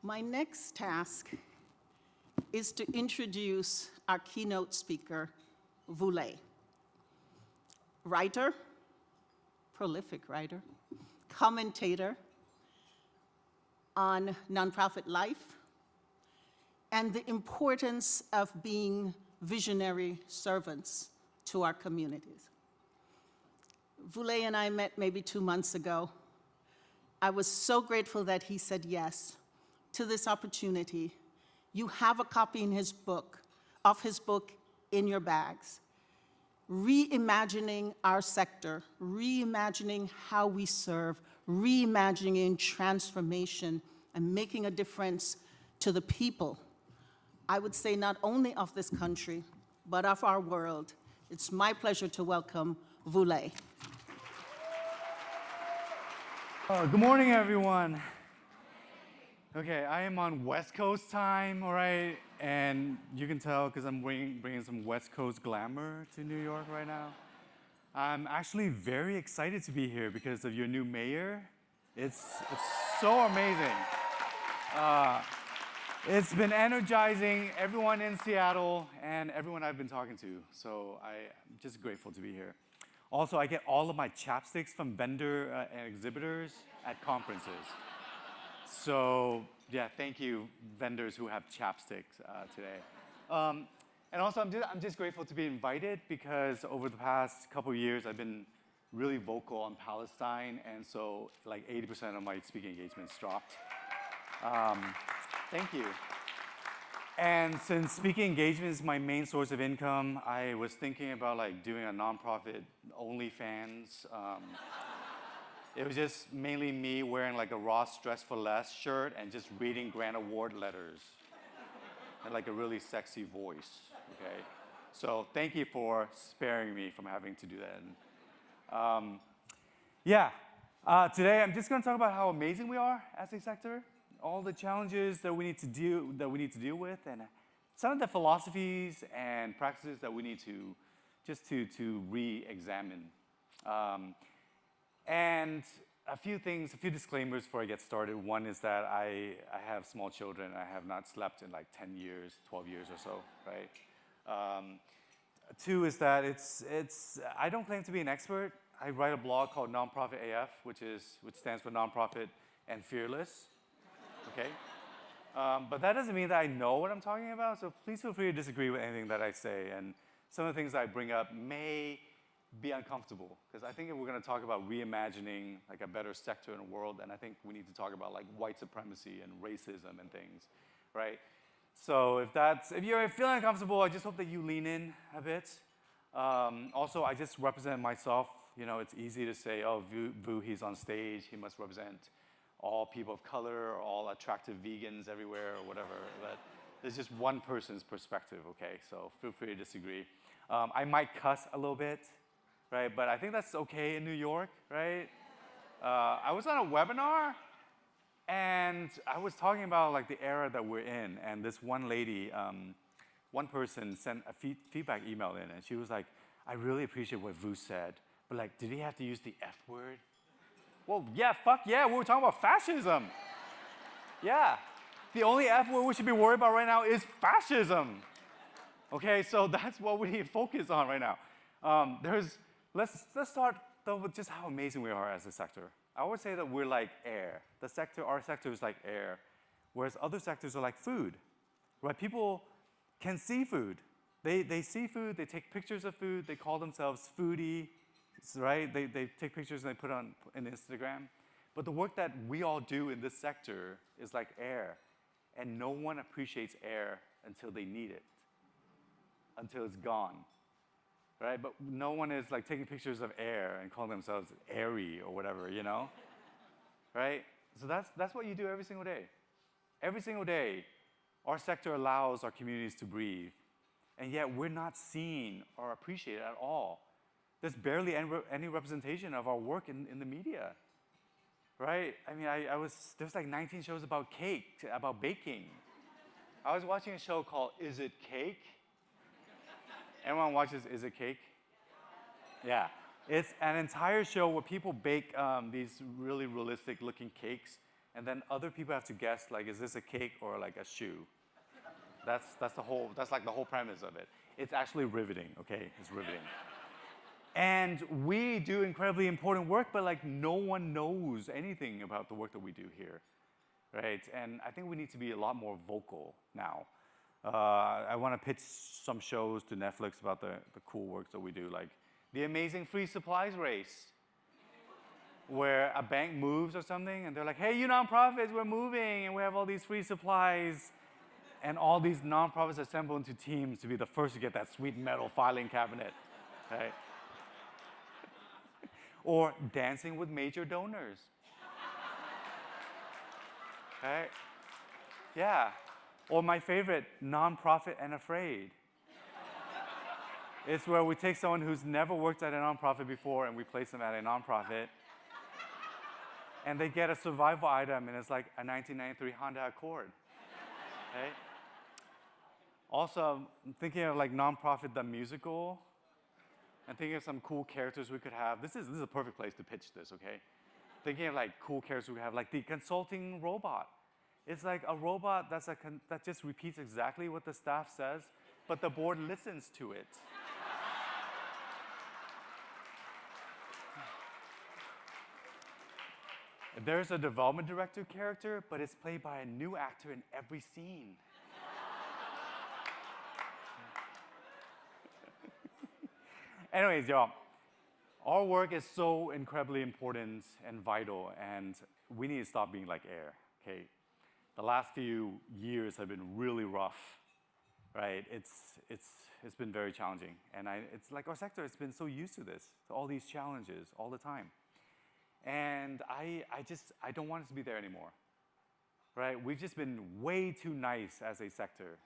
My next task is to introduce our keynote speaker, Voulay. Writer, prolific writer, commentator on nonprofit life, and the importance of being visionary servants to our communities. Voulay and I met maybe 2 months ago. I was so grateful that he said yes to this opportunity. You have a copy of his book in your bags. Reimagining our sector, reimagining how we serve, reimagining transformation, and making a difference to the people. I would say not only of this country, but of our world. It's my pleasure to welcome Voulay. Good morning, everyone. Okay, I am on West Coast time, all right? And you can tell because I'm bringing some West Coast glamour to New York right now. I'm actually very excited to be here because of your new mayor. It's so amazing. It's been energizing everyone in Seattle and everyone I've been talking to. So I'm just grateful to be here. Also, I get all of my chapsticks from vendor and exhibitors at conferences. So yeah, thank you, vendors who have chapsticks today. And also, I'm just grateful to be invited because over the past couple of years, I've been really vocal on Palestine, and so like 80% of my speaking engagements dropped. Thank you. And since speaking engagement is my main source of income, I was thinking about like doing a nonprofit OnlyFans. It was just mainly me wearing like a Ross Dress for Less shirt and just reading grant award letters and like a really sexy voice, okay? So thank you for sparing me from having to do that. Today I'm just gonna talk about how amazing we are as a sector, all the challenges that we need to deal with, and some of the philosophies and practices that we need to just to re-examine. And a few disclaimers before I get started. One is that I have small children. I have not slept in like 10 years, 12 years or so, right? Two is that I don't claim to be an expert. I write a blog called Nonprofit AF, which stands for Nonprofit and Fearless, okay? But that doesn't mean that I know what I'm talking about, so please feel free to disagree with anything that I say. And some of the things I bring up may be uncomfortable, because I think if we're going to talk about reimagining like a better sector in the world, then I think we need to talk about like white supremacy and racism and things, right? So if you're feeling uncomfortable, I just hope that you lean in a bit. Also, I just represent myself. You know, it's easy to say, oh, Vu, he's on stage, he must represent all people of color, or all attractive vegans everywhere, or whatever. But there's just one person's perspective, okay? So feel free to disagree. I might cuss a little bit, right? But I think that's okay in New York, right? I was on a webinar, and I was talking about like the era that we're in, and this one lady, one person sent a feedback email in, and she was like, I really appreciate what Vu said, but like, did he have to use the F word? Well, yeah, fuck yeah, we were talking about fascism. Yeah, the only F word we should be worried about right now is fascism. Okay, so that's what we need to focus on right now. Let's start though with just how amazing we are as a sector. I would say that we're like air. Our sector is like air, whereas other sectors are like food, right? People can see food. They see food, they take pictures of food, they call themselves foodie, right? They take pictures and they put it on Instagram. But the work that we all do in this sector is like air, and no one appreciates air until they need it, until it's gone. Right? But no one is like taking pictures of air and calling themselves airy or whatever, you know? Right? So that's what you do every single day. Every single day, our sector allows our communities to breathe, and yet we're not seen or appreciated at all. There's barely any representation of our work in the media. Right? I mean, there's like 19 shows about cake, about baking. I was watching a show called Is It Cake? Everyone watches Is It Cake? Yeah. It's an entire show where people bake these really realistic looking cakes and then other people have to guess, like, is this a cake or like a shoe? That's like the whole premise of it. It's actually riveting, okay? It's riveting. And we do incredibly important work, but like no one knows anything about the work that we do here, right? And I think we need to be a lot more vocal now. I want to pitch some shows to Netflix about the cool work that we do, like the amazing free supplies race, where a bank moves or something, and they're like, hey, you nonprofits, we're moving, and we have all these free supplies. And all these nonprofits assemble into teams to be the first to get that sweet metal filing cabinet, right? Or dancing with major donors. Right? Yeah. Or my favorite, nonprofit and afraid. It's where we take someone who's never worked at a nonprofit before and we place them at a nonprofit. And they get a survival item, and it's like a 1993 Honda Accord. Right? Also, I'm thinking of like Nonprofit the Musical. And thinking of some cool characters we could have. This is a perfect place to pitch this, okay? Thinking of like cool characters we could have, like the consulting robot. It's like a robot that just repeats exactly what the staff says, but the board listens to it. There's a development director character, but it's played by a new actor in every scene. Anyways, y'all, our work is so incredibly important and vital, and we need to stop being like air, okay? The last few years have been really rough, right? It's been very challenging, and it's like our sector has been so used to this, to all these challenges all the time. And I don't want us to be there anymore, right? We've just been way too nice as a sector,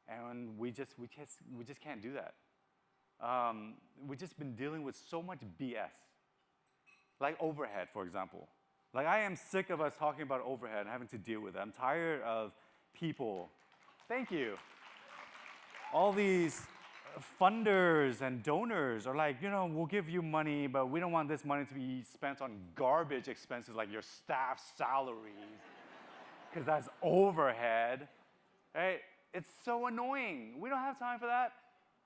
and we just can't do that. We've just been dealing with so much BS, like overhead, for example. Like, I am sick of us talking about overhead and having to deal with it. I'm tired of people. Thank you. All these funders and donors are like, we'll give you money, but we don't want this money to be spent on garbage expenses like your staff salaries, because that's overhead, right? It's so annoying. We don't have time for that.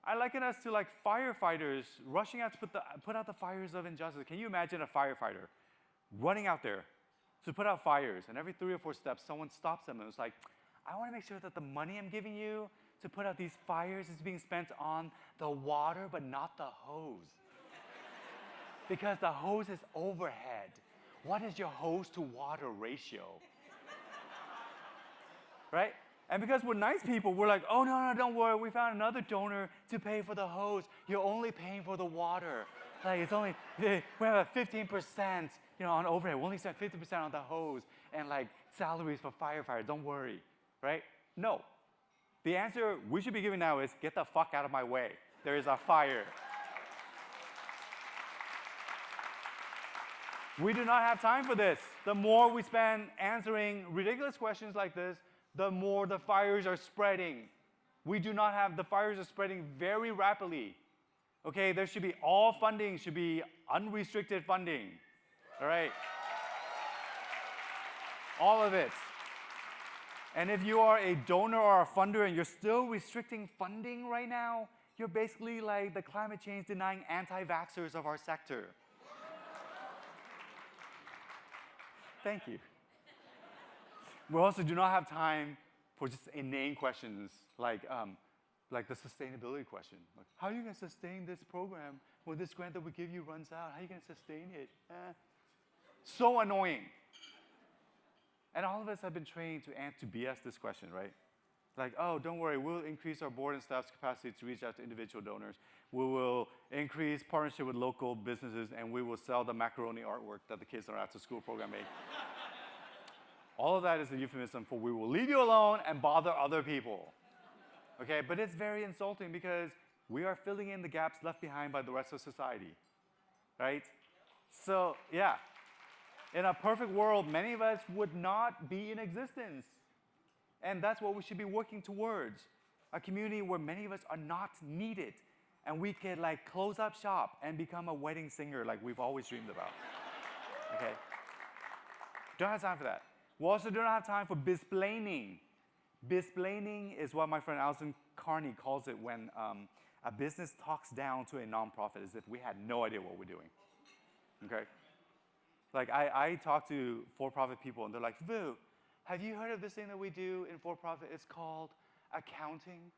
I liken us to like firefighters rushing out to put out the fires of injustice. Can you imagine a firefighter running out there to put out fires, and every 3 or 4 steps, someone stops them and it's like, I want to make sure that the money I'm giving you to put out these fires is being spent on the water, but not the hose. Because the hose is overhead. What is your hose to water ratio? Right? And because we're nice people, we're like, oh, no, don't worry. We found another donor to pay for the hose. You're only paying for the water. Like, it's only, we have a 15%, on overhead. We only spend 50% on the hose and, like, salaries for firefighters. Don't worry, right? No. The answer we should be giving now is, get the fuck out of my way. There is a fire. We do not have time for this. The more we spend answering ridiculous questions like this, the more the fires are spreading. The fires are spreading very rapidly. Okay, there should be, all funding should be unrestricted funding. All right? All of it. And if you are a donor or a funder and you're still restricting funding right now, you're basically like the climate change denying anti-vaxxers of our sector. Thank you. We also do not have time for just inane questions like the sustainability question. Like, how are you going to sustain this program when this grant that we give you runs out? How are you going to sustain it? So annoying. And all of us have been trained to BS this question, right? Like, oh, don't worry, we'll increase our board and staff's capacity to reach out to individual donors. We will increase partnership with local businesses, and we will sell the macaroni artwork that the kids in our after-school program make. All of that is a euphemism for we will leave you alone and bother other people. Okay, but it's very insulting because we are filling in the gaps left behind by the rest of society, right? So, yeah, in a perfect world, many of us would not be in existence. And that's what we should be working towards. A community where many of us are not needed. And we could like close up shop and become a wedding singer like we've always dreamed about. Okay? Don't have time for that. We also do not have time for bisplaining. Bisplaining is what my friend Alison Carney calls it when a business talks down to a nonprofit as if we had no idea what we're doing. Okay? Like, I talk to for-profit people, and they're like, Vu, have you heard of this thing that we do in for-profit? It's called accounting.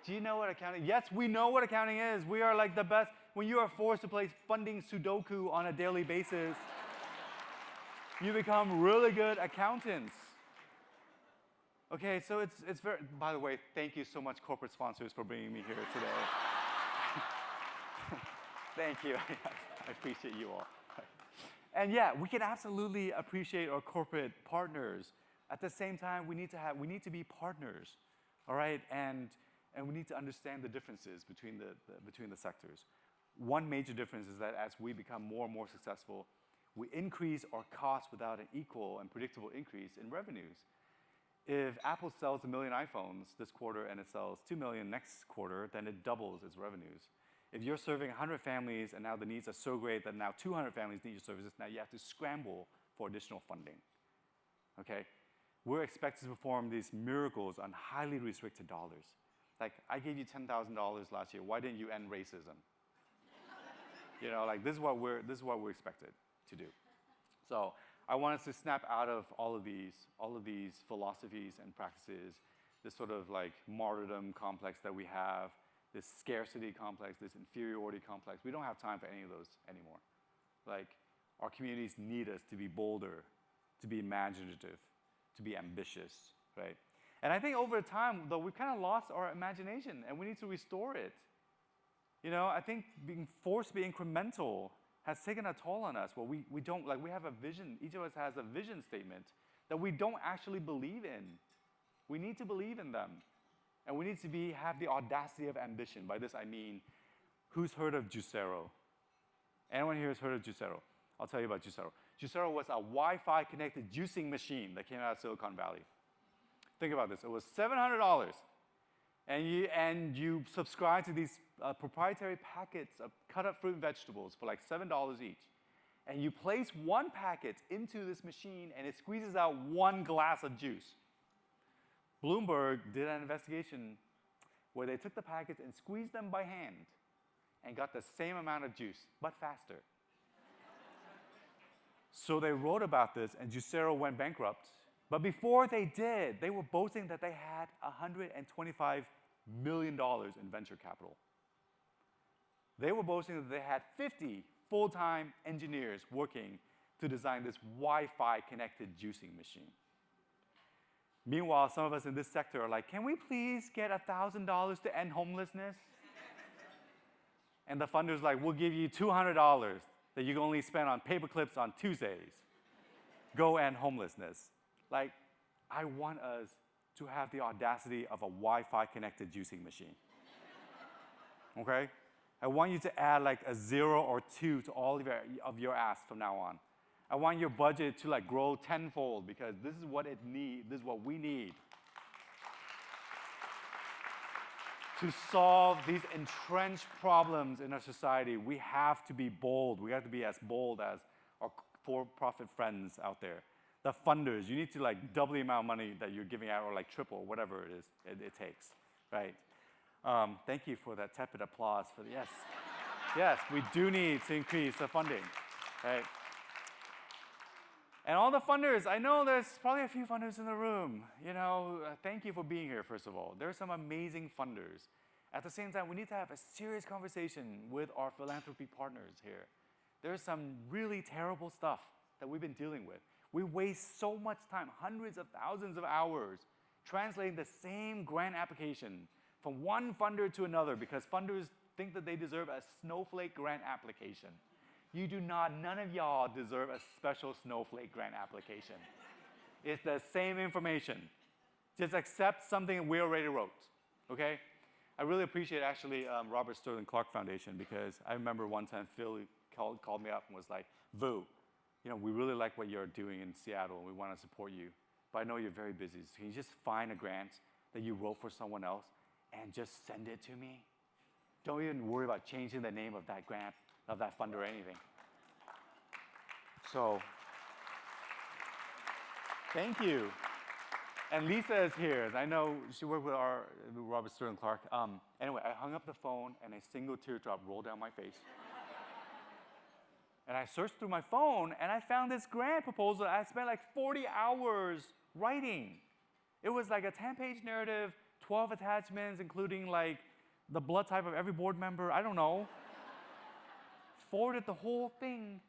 Do you know what accounting is? Yes, we know what accounting is. We are like the best. When you are forced to play funding Sudoku on a daily basis, you become really good accountants. Okay, so it's very, by the way, thank you so much, corporate sponsors, for bringing me here today. Thank you. I appreciate you all. And yeah, we can absolutely appreciate our corporate partners. At the same time, we need to be partners, all right? And we need to understand the differences between the sectors. One major difference is that as we become more and more successful, we increase our costs without an equal and predictable increase in revenues. If Apple sells 1 million iPhones this quarter and it sells 2 million next quarter, then it doubles its revenues. If you're serving 100 families and now the needs are so great that now 200 families need your services, now you have to scramble for additional funding. Okay? We're expected to perform these miracles on highly restricted dollars. Like, I gave you $10,000 last year. Why didn't you end racism? You know, like, this is what we're expected to do. So I want us to snap out of all of these philosophies and practices, this sort of like martyrdom complex that we have, this scarcity complex, this inferiority complex. We don't have time for any of those anymore. Like, our communities need us to be bolder, to be imaginative, to be ambitious, right? And I think over time, though, we've kind of lost our imagination, and we need to restore it. You know, I think being forced to be incremental has taken a toll on us. Well, we don't, like, we have a vision. Each of us has a vision statement that we don't actually believe in. We need to believe in them. And we need to have the audacity of ambition. By this I mean, who's heard of Juicero? Anyone here has heard of Juicero? I'll tell you about Juicero. Juicero was a Wi-Fi connected juicing machine that came out of Silicon Valley. Think about this. It was $700. And you subscribe to these proprietary packets of cut up fruit and vegetables for like $7 each. And you place one packet into this machine, and it squeezes out 1 glass of juice. Bloomberg did an investigation where they took the packets and squeezed them by hand and got the same amount of juice, but faster. So they wrote about this, and Juicero went bankrupt. But before they did, they were boasting that they had $125 million in venture capital. They were boasting that they had 50 full-time engineers working to design this Wi-Fi connected juicing machine. Meanwhile, some of us in this sector are like, can we please get $1,000 to end homelessness? And the funder's like, we'll give you $200 that you can only spend on paper clips on Tuesdays. Go end homelessness. Like, I want us to have the audacity of a Wi-Fi connected juicing machine. Okay? I want you to add like a 0 or 2 to all of your asks from now on. I want your budget to like grow tenfold because this is what it needs, this is what we need to solve these entrenched problems in our society. We have to be bold. We have to be as bold as our for-profit friends out there. The funders, you need to like double the amount of money that you're giving out or like triple, whatever it is it takes, right? Thank you for that tepid applause for the yes. Yes, we do need to increase the funding, right? And all the funders, I know there's probably a few funders in the room. You know, thank you for being here, first of all. There are some amazing funders. At the same time, we need to have a serious conversation with our philanthropy partners here. There's some really terrible stuff that we've been dealing with. We waste so much time, hundreds of thousands of hours, translating the same grant application from one funder to another because funders think that they deserve a snowflake grant application. You do not, none of y'all deserve a special snowflake grant application. It's the same information. Just accept something we already wrote, okay? I really appreciate actually Robert Sterling Clark Foundation because I remember one time Phil called me up and was like, Vu, you know, we really like what you're doing in Seattle and we want to support you, but I know you're very busy. So can you just find a grant that you wrote for someone else and just send it to me? Don't even worry about changing the name of that grant, of that fund or anything. So Thank you. And Lisa is here. I know she worked with Robert Sterling Clark. Anyway, I hung up the phone, and a single teardrop rolled down my face. And I searched through my phone, and I found this grant proposal I spent like 40 hours writing. It was like a 10-page narrative, 12 attachments, including like the blood type of every board member, I don't know. Forwarded the whole thing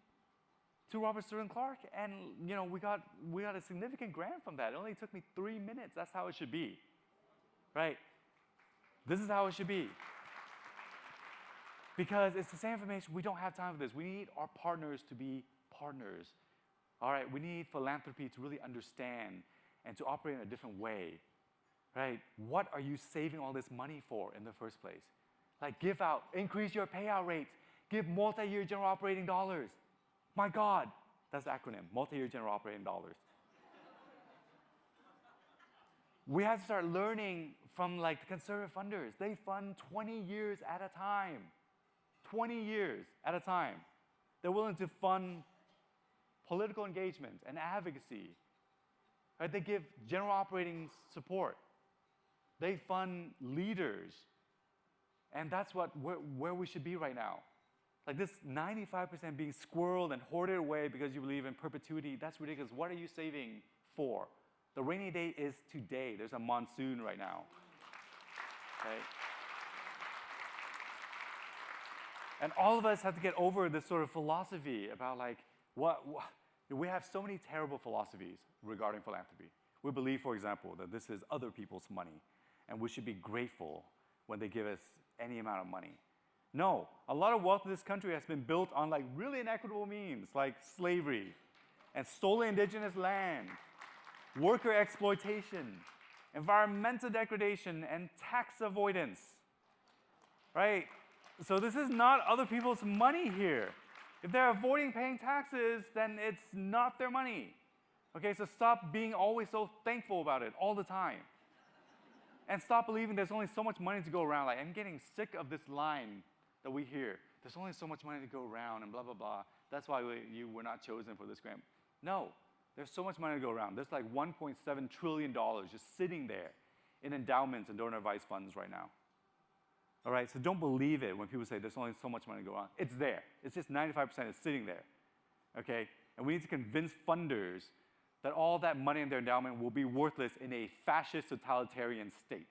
to Robert Sterling Clark, and we got a significant grant from that. It only took me 3 minutes. That's how it should be, right? This is how it should be. Because it's the same information. We don't have time for this. We need our partners to be partners. All right, we need philanthropy to really understand and to operate in a different way, right? What are you saving all this money for in the first place? Like, give out, increase your payout rate, give multi-year general operating dollars. My God, that's the acronym, multi-year general operating dollars. We have to start learning from like the conservative funders. They fund 20 years at a time. 20 years at a time. They're willing to fund political engagement and advocacy. Right? They give general operating support. They fund leaders. And that's where we should be right now. Like this 95% being squirreled and hoarded away because you believe in perpetuity, that's ridiculous. What are you saving for? The rainy day is today. There's a monsoon right now. Okay? And all of us have to get over this sort of philosophy about like, we have so many terrible philosophies regarding philanthropy. We believe, for example, that this is other people's money, and we should be grateful when they give us any amount of money. No, a lot of wealth in this country has been built on like really inequitable means, like slavery, and stolen indigenous land, worker exploitation, environmental degradation, and tax avoidance, right? So this is not other people's money here. If they're avoiding paying taxes, then it's not their money. Okay, so stop being always so thankful about it all the time. And stop believing there's only so much money to go around. Like, I'm getting sick of this line that we hear. There's only so much money to go around and blah, blah, blah. That's why you were not chosen for this grant. No, there's so much money to go around. There's like $1.7 trillion just sitting there in endowments and donor advised funds right now. All right, so don't believe it when people say there's only so much money to go around. It's there. It's just 95% is sitting there, okay? And we need to convince funders that all that money in their endowment will be worthless in a fascist totalitarian state.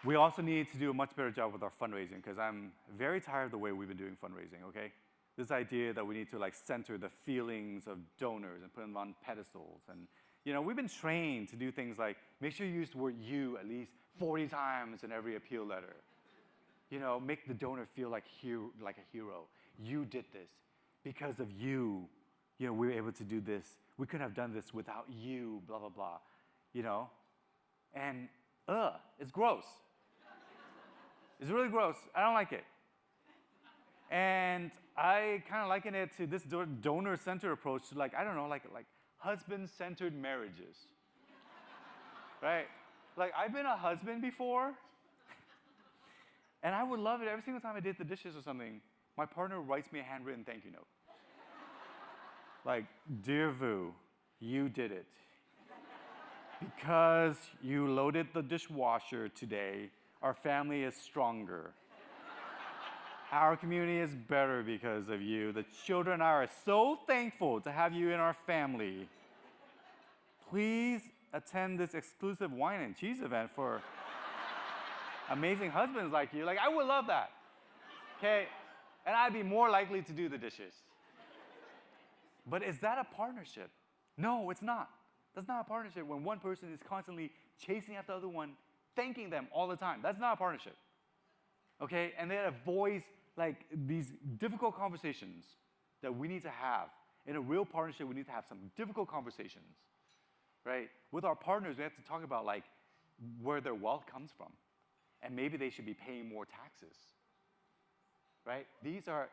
We also need to do a much better job with our fundraising because I'm very tired of the way we've been doing fundraising, okay? This idea that we need to like center the feelings of donors and put them on pedestals. And we've been trained to do things like make sure you use the word you at least 40 times in every appeal letter. Make the donor feel like a hero. You did this. Because of you, we were able to do this. We couldn't have done this without you, blah, blah, blah. And it's gross. It's really gross. I don't like it. And I kind of liken it to this donor-centered approach to like, I don't know, like husband-centered marriages, right? Like, I've been a husband before, and I would love it every single time I did the dishes or something. My partner writes me a handwritten thank you note. Like, dear Vu, you did it. Because you loaded the dishwasher today, our family is stronger. Our community is better because of you. The children and I are so thankful to have you in our family. Please attend this exclusive wine and cheese event for amazing husbands like you. Like, I would love that, okay? And I'd be more likely to do the dishes. But is that a partnership? No, it's not. That's not a partnership when one person is constantly chasing after the other one, thanking them all the time. That's not a partnership, okay? And that avoids like these difficult conversations that we need to have. In a real partnership, we need to have some difficult conversations, right? With our partners, we have to talk about like where their wealth comes from. And maybe they should be paying more taxes, right? These are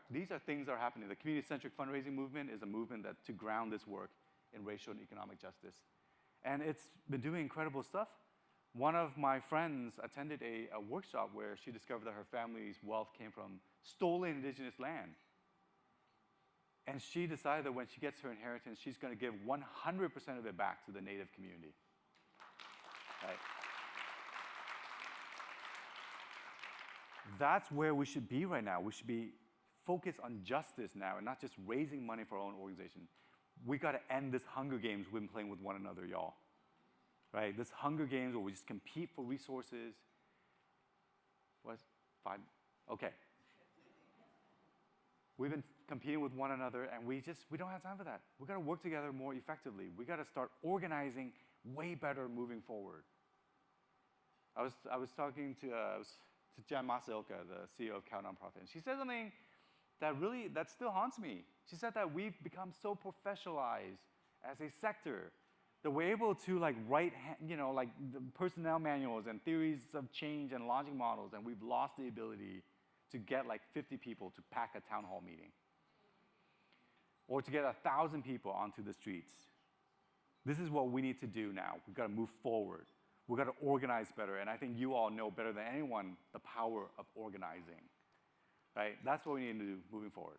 things that are happening. The community-centric fundraising movement is a movement that to ground this work in racial and economic justice. And it's been doing incredible stuff. One of my friends attended a workshop where she discovered that her family's wealth came from stolen indigenous land. And she decided that when she gets her inheritance, she's going to give 100% of it back to the Native community. Right? That's where we should be right now. We should be focused on justice now and not just raising money for our own organization. We got to end this Hunger Games we've been playing with one another, y'all. Right? This Hunger Games where we just compete for resources. What? 5? Okay. We've been competing with one another, and we don't have time for that. We got to work together more effectively. We got to start organizing way better moving forward. I was talking to Jan Masaoka, the CEO of Cow Nonprofit, and she said something that still haunts me. She said that we've become so professionalized as a sector that we're able to write, the personnel manuals and theories of change and logic models, and we've lost the ability to get 50 people to pack a town hall meeting, or to get 1,000 people onto the streets. This is what we need to do now. We've got to move forward. We've got to organize better, and I think you all know better than anyone the power of organizing. Right? That's what we need to do moving forward.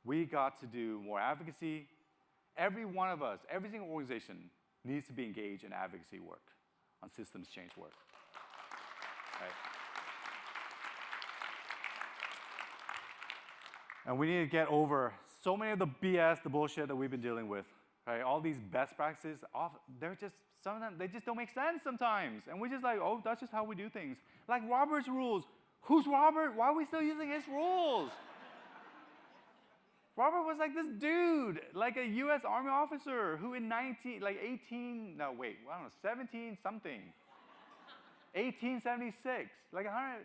We got to do more advocacy. Every one of us, every single organization needs to be engaged in advocacy work, on systems change work. Right? And we need to get over so many of the BS, the bullshit that we've been dealing with. Right? All these best practices, some of them, they just don't make sense sometimes. And we're just oh, that's just how we do things. Like Robert's rules. Who's Robert? Why are we still using his rules? Robert was this dude, a U.S. Army officer who in 17 something, 1876,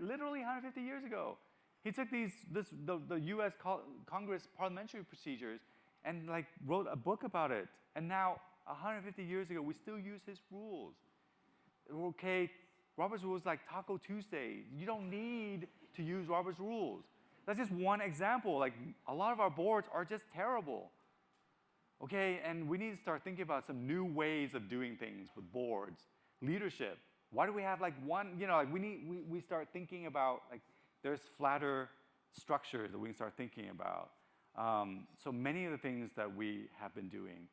literally 150 years ago. He took the U.S. Congress parliamentary procedures and wrote a book about it. And now, 150 years ago, we still use his rules. Okay, Robert's rules Taco Tuesday. You don't need to use Robert's rules. That's just one example. A lot of our boards are just terrible. Okay, and we need to start thinking about some new ways of doing things with boards. Leadership. Why do we have one, we start thinking about, there's flatter structures that we can start thinking about. So many of the things that we have been doing,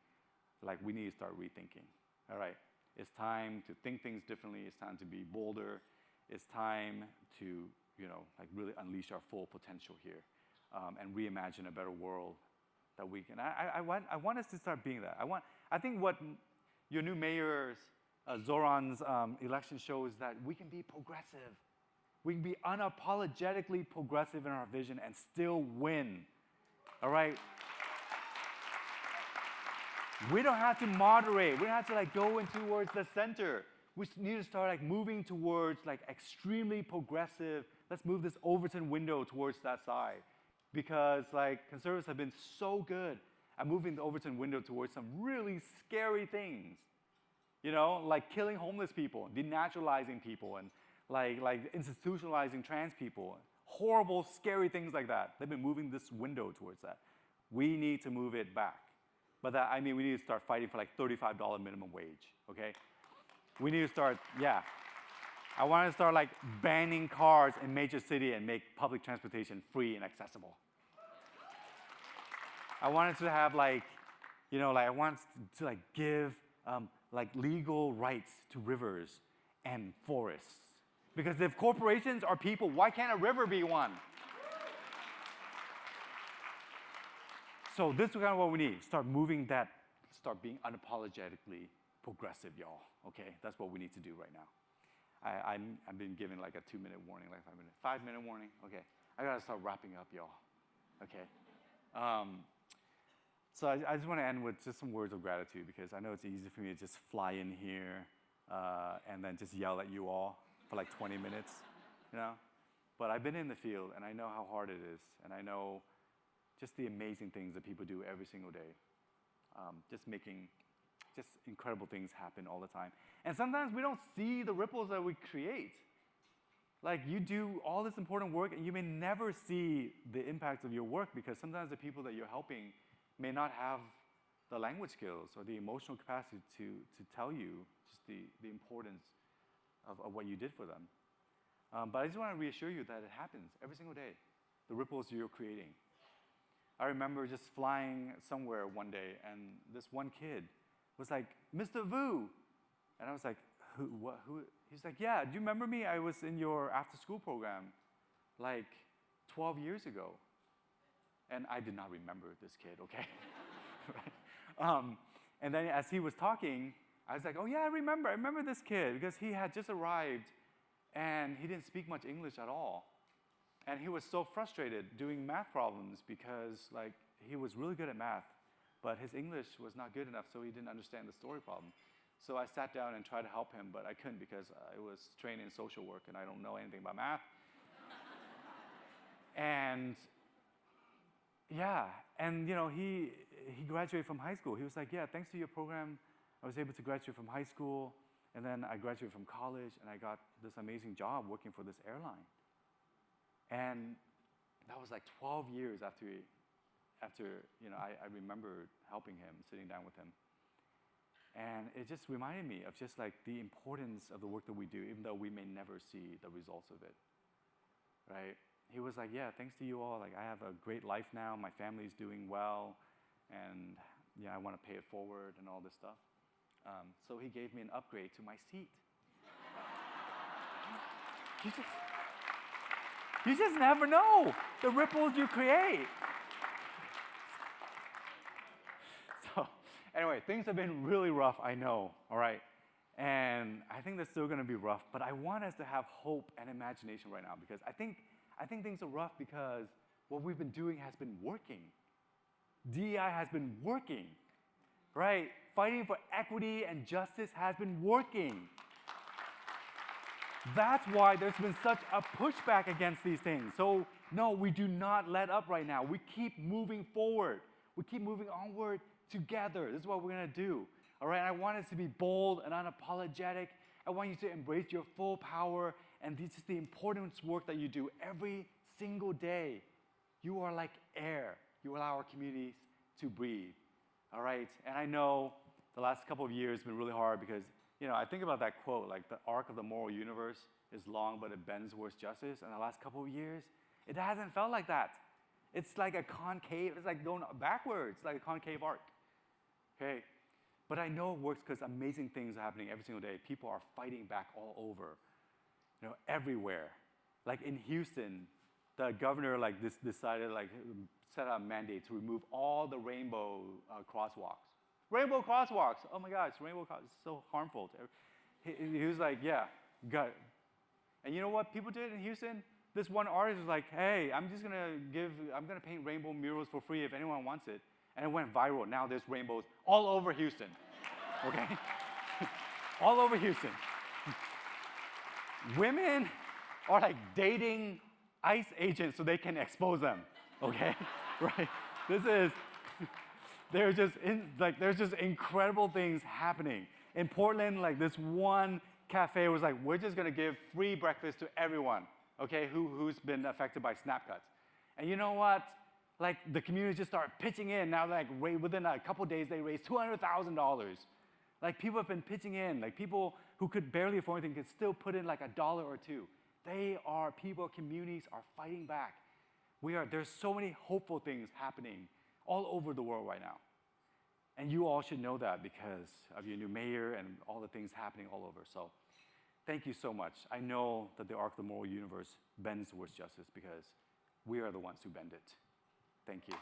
we need to start rethinking. All right, it's time to think things differently. It's time to be bolder. It's time to, really unleash our full potential here, and reimagine a better world that we can. I want us to start being that. I think what your new mayor's Zoran's election shows that we can be progressive. We can be unapologetically progressive in our vision and still win. All right? We don't have to moderate. We don't have to go in towards the center. We need to start moving towards extremely progressive. Let's move this Overton window towards that side, because conservatives have been so good at moving the Overton window towards some really scary things. Killing homeless people, denaturalizing people, and institutionalizing trans people. Horrible, scary things like that. They've been moving this window towards that. We need to move it back. But we need to start fighting for $35 minimum wage, okay? We need to start, I want to start banning cars in major city and make public transportation free and accessible. I wanted to have I want to give legal rights to rivers and forests. Because if corporations are people, why can't a river be one? So this is kind of what we need. Start moving that, start being unapologetically progressive, y'all. Okay, that's what we need to do right now. I've been given a 2-minute warning, 5-minute warning. Okay, I gotta start wrapping up, y'all. Okay. So I just want to end with just some words of gratitude, because I know it's easy for me to just fly in here and then just yell at you all for 20 minutes, But I've been in the field, and I know how hard it is, and I know just the amazing things that people do every single day, just making just incredible things happen all the time. And sometimes we don't see the ripples that we create. You do all this important work, and you may never see the impact of your work, because sometimes the people that you're helping may not have the language skills or the emotional capacity to tell you just the importance of what you did for them. But I just want to reassure you that it happens every single day, the ripples you're creating. I remember just flying somewhere one day, and this one kid was like, "Mr. Vu," and I was like, "Who? What? Who?" He's like, "Yeah, do you remember me? I was in your after-school program, like 12 years ago." And I did not remember this kid, okay? Right? And then as he was talking, I was like, "Oh yeah, I remember this kid," because he had just arrived, and he didn't speak much English at all. And he was so frustrated doing math problems because like he was really good at math, but his English was not good enough, so he didn't understand the story problem. So I sat down and tried to help him, but I couldn't because I was trained in social work and I don't know anything about math. And yeah, and he graduated from high school. He was like, "Yeah, thanks to your program, I was able to graduate from high school, and then I graduated from college, and I got this amazing job working for this airline." And that was like 12 years after I remember helping him, sitting down with him. And it just reminded me of just like the importance of the work that we do, even though we may never see the results of it, right? He was like, "Yeah, thanks to you all, like I have a great life now, my family's doing well, and yeah, I want to pay it forward and all this stuff." So he gave me an upgrade to my seat. You just never know the ripples you create. So anyway, things have been really rough, I know, all right? And I think they're still going to be rough, but I want us to have hope and imagination right now because I think things are rough because what we've been doing has been working. DEI has been working, right? Fighting for equity and justice has been working. That's why there's been such a pushback against these things. So no, we do not let up right now. We keep moving forward. We keep moving onward together. This is what we're going to do. All right, and I want us to be bold and unapologetic. I want you to embrace your full power, and this is the important work that you do every single day. You are like air. You allow our communities to breathe. All right, and I know the last couple of years have been really hard because I think about that quote, like the arc of the moral universe is long, but it bends towards justice. And the last couple of years, it hasn't felt like that. It's like a concave, it's like going backwards, like a concave arc, okay? But I know it works because amazing things are happening every single day. People are fighting back all over, everywhere. Like in Houston, the governor decided set out a mandate to remove all the rainbow crosswalks. Rainbow crosswalks. Oh my gosh, rainbow crosswalks is so harmful. He was like, "Yeah, got it." And you know what people did in Houston? This one artist was like, "Hey, I'm gonna paint rainbow murals for free if anyone wants it." And it went viral. Now there's rainbows all over Houston. Okay? All over Houston. Women are like dating ICE agents so they can expose them. Okay? Right? There's just incredible things happening. In Portland, like this one cafe was like, "We're just gonna give free breakfast to everyone, okay, who's been affected by snap cuts." And you know what? Like the community just started pitching in. Now, like within a couple days, they raised $200,000. Like people have been pitching in. Like people who could barely afford anything could still put in like $1 or $2. Communities are fighting back. There's so many hopeful things happening all over the world right now. And you all should know that because of your new mayor and all the things happening all over. So thank you so much. I know that the arc of the moral universe bends towards justice because we are the ones who bend it. Thank you.